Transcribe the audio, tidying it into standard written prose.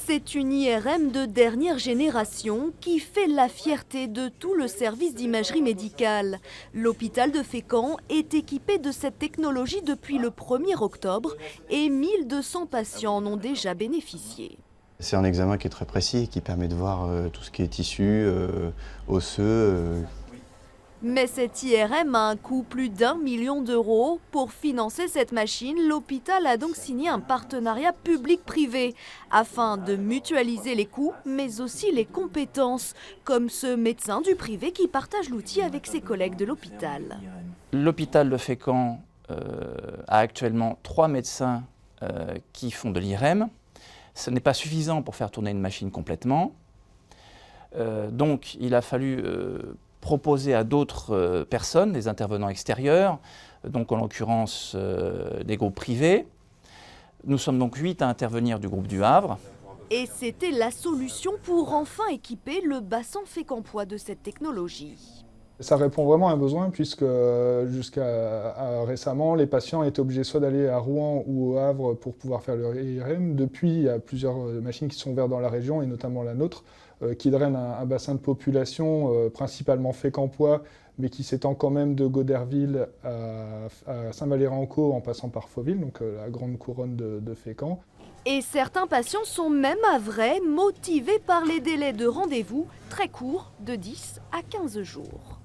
C'est une IRM de dernière génération qui fait la fierté de tout le service d'imagerie médicale. L'hôpital de Fécamp est équipé de cette technologie depuis le 1er octobre et 1200 patients en ont déjà bénéficié. C'est un examen qui est très précis et qui permet de voir tout ce qui est tissu, osseux. Mais cette IRM a un coût plus d'1 million d'euros. Pour financer cette machine, l'hôpital a donc signé un partenariat public-privé afin de mutualiser les coûts, mais aussi les compétences, comme ce médecin du privé qui partage l'outil avec ses collègues de l'hôpital. L'hôpital de Fécamp a actuellement 3 médecins qui font de l'IRM. Ce n'est pas suffisant pour faire tourner une machine complètement. Donc il a fallu proposer à d'autres personnes, des intervenants extérieurs, donc en l'occurrence des groupes privés. Nous sommes donc 8 à intervenir du groupe du Havre. Et c'était la solution pour enfin équiper le bassin fécampois de cette technologie. Ça répond vraiment à un besoin puisque jusqu'à récemment, les patients étaient obligés soit d'aller à Rouen ou au Havre pour pouvoir faire leur IRM. Depuis, il y a plusieurs machines qui sont ouvertes dans la région et notamment la nôtre, qui drainent un bassin de population principalement fécampois, mais qui s'étend quand même de Goderville à Saint-Valery-en-Caux en passant par Fauville, donc la grande couronne de Fécamp. Et certains patients sont même havrais, motivés par les délais de rendez-vous très courts de 10 à 15 jours.